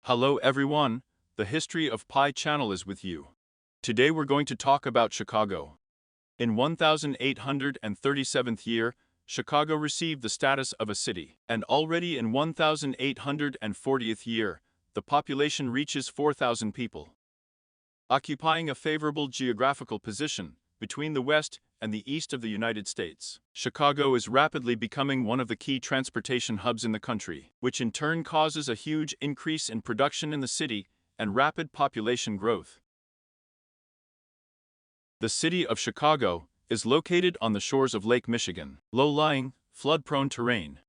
Hello everyone, the History of Pi channel is with you. Today we're going to talk about Chicago. In 1837th year, Chicago received the status of a city, and already in 1840th year, the population reaches 4,000 people. Occupying a favorable geographical position between the west and the east of the United States, Chicago is rapidly becoming one of the key transportation hubs in the country, which in turn causes a huge increase in production in the city and rapid population growth. The city of Chicago is located on the shores of Lake Michigan, low-lying, flood-prone terrain.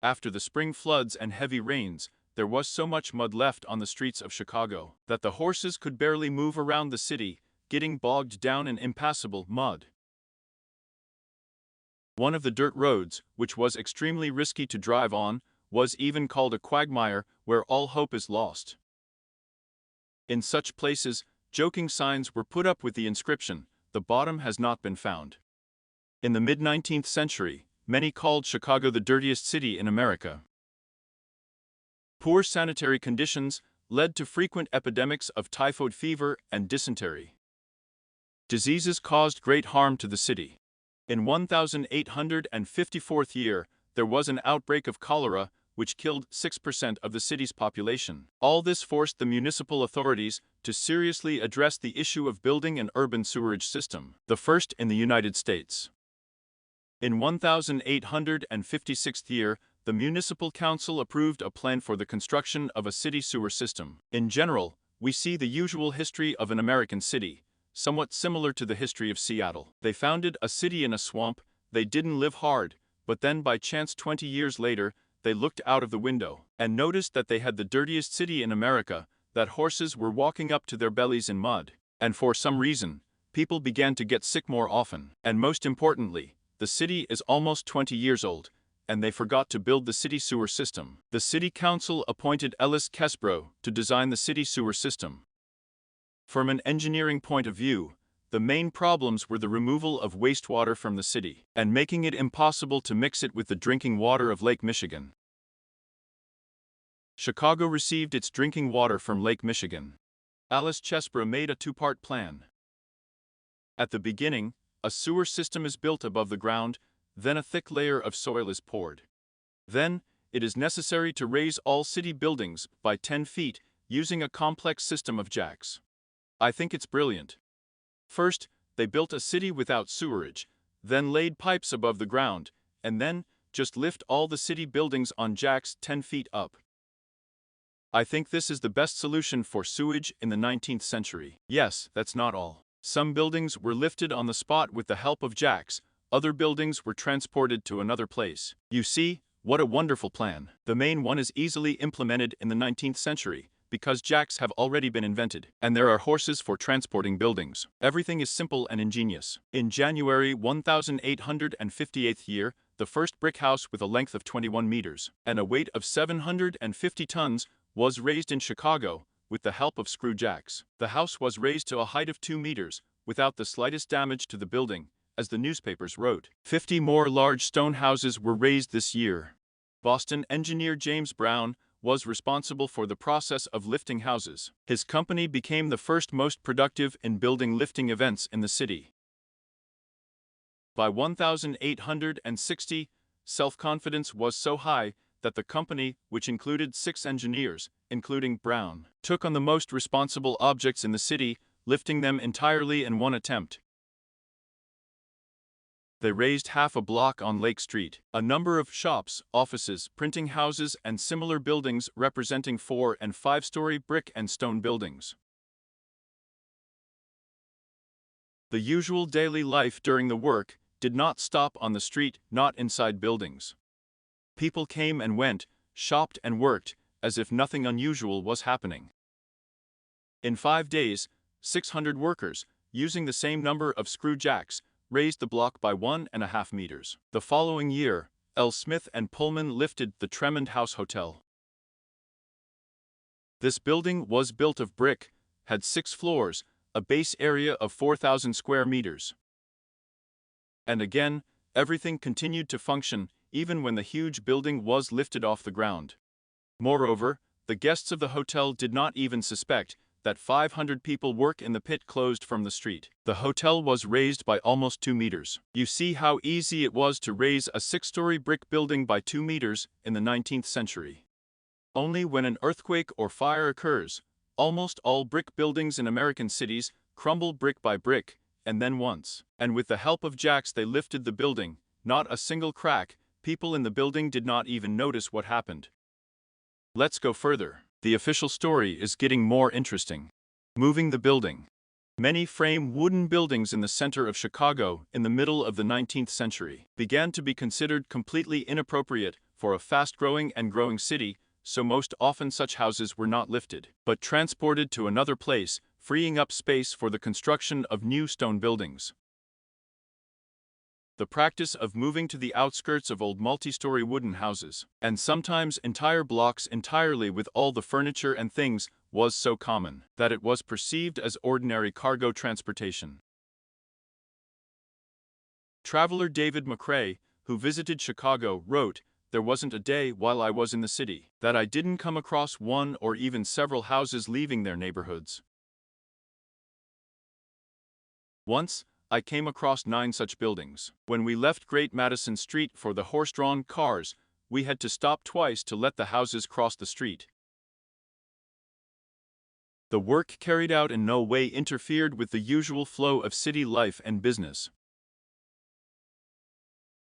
After the spring floods and heavy rains, there was so much mud left on the streets of Chicago that the horses could barely move around the city, getting bogged down in impassable mud. One of the dirt roads, which was extremely risky to drive on, was even called a quagmire where all hope is lost. In such places, joking signs were put up with the inscription, "The bottom has not been found." In the mid-19th century, many called Chicago the dirtiest city in America. Poor sanitary conditions led to frequent epidemics of typhoid fever and dysentery. Diseases caused great harm to the city. In 1854th year, there was an outbreak of cholera, which killed 6% of the city's population. All this forced the municipal authorities to seriously address the issue of building an urban sewerage system, the first in the United States. In 1856th year, the municipal council approved a plan for the construction of a city sewer system. In general, we see the usual history of an American city, somewhat similar to the history of Seattle. They founded a city in a swamp, they didn't live hard, but then by chance 20 years later, they looked out of the window and noticed that they had the dirtiest city in America, that horses were walking up to their bellies in mud. And for some reason, people began to get sick more often. And most importantly, the city is almost 20 years old, and they forgot to build the city sewer system. The city council appointed Ellis Kesbro to design the city sewer system. From an engineering point of view, the main problems were the removal of wastewater from the city and making it impossible to mix it with the drinking water of Lake Michigan. Chicago received its drinking water from Lake Michigan. Ellis Kesbro made a two-part plan. At the beginning, a sewer system is built above the ground, then a thick layer of soil is poured. Then, it is necessary to raise all city buildings by 10 feet using a complex system of jacks. I think it's brilliant. First, they built a city without sewerage, then laid pipes above the ground, and then just lift all the city buildings on jacks 10 feet up. I think this is the best solution for sewage in the 19th century. Yes, that's not all. Some buildings were lifted on the spot with the help of jacks, other buildings were transported to another place. You see, what a wonderful plan. The main one is easily implemented in the 19th century, because jacks have already been invented, and there are horses for transporting buildings. Everything is simple and ingenious. In January 1858th year, the first brick house with a length of 21 meters and a weight of 750 tons was raised in Chicago with the help of screw jacks. The house was raised to a height of 2 meters without the slightest damage to the building, as the newspapers wrote. 50 more large stone houses were raised this year. Boston engineer James Brown was responsible for the process of lifting houses. His company became the first most productive in building lifting events in the city. By 1860, self-confidence was so high that the company, which included 6 engineers, including Brown, took on the most responsible objects in the city, lifting them entirely in one attempt. They raised half a block on Lake Street, a number of shops, offices, printing houses, and similar buildings representing 4- and 5-story brick and stone buildings. The usual daily life during the work did not stop on the street, not inside buildings. People came and went, shopped and worked, as if nothing unusual was happening. In 5 days, 600 workers, using the same number of screw jacks, raised the block by 1.5 meters. The following year, L. Smith and Pullman lifted the Tremont House Hotel. This building was built of brick, had 6 floors, a base area of 4,000 square meters. And again, everything continued to function, even when the huge building was lifted off the ground. Moreover, The guests of the hotel did not even suspect that 500 people work in the pit closed from the street. The hotel was raised by almost 2 meters. You see how easy it was to raise a 6-story brick building by 2 meters in the 19th century. Only when an earthquake or fire occurs, almost all brick buildings in American cities crumble brick by brick, and then once. And with the help of jacks they lifted the building, not a single crack. People in the building did not even notice what happened. Let's go further. The official story is getting more interesting. Moving the building. Many frame wooden buildings in the center of Chicago in the middle of the 19th century began to be considered completely inappropriate for a fast-growing and growing city, so most often such houses were not lifted, but transported to another place, freeing up space for the construction of new stone buildings. The practice of moving to the outskirts of old multi-story wooden houses, and sometimes entire blocks entirely with all the furniture and things, was so common that it was perceived as ordinary cargo transportation. Traveler David McCrae, who visited Chicago, wrote, "There wasn't a day while I was in the city that I didn't come across one or even several houses leaving their neighborhoods. Once, I came across 9 such buildings. When we left Great Madison Street for the horse-drawn cars, we had to stop twice to let the houses cross the street. The work carried out in no way interfered with the usual flow of city life and business.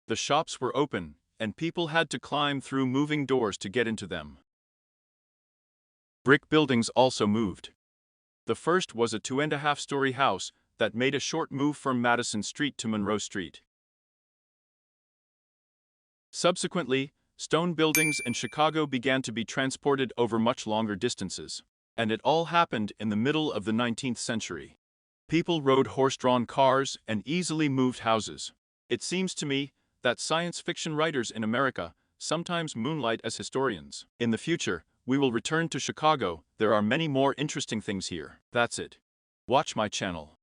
The shops were open, and people had to climb through moving doors to get into them. Brick buildings also moved. The first was a 2.5-story house that made a short move from Madison Street to Monroe Street. Subsequently, stone buildings in Chicago began to be transported over much longer distances, and it all happened in the middle of the 19th century. People rode horse-drawn cars and easily moved houses. It seems to me that science fiction writers in America sometimes moonlight as historians. In the future, we will return to Chicago. There are many more interesting things here. That's it. Watch my channel.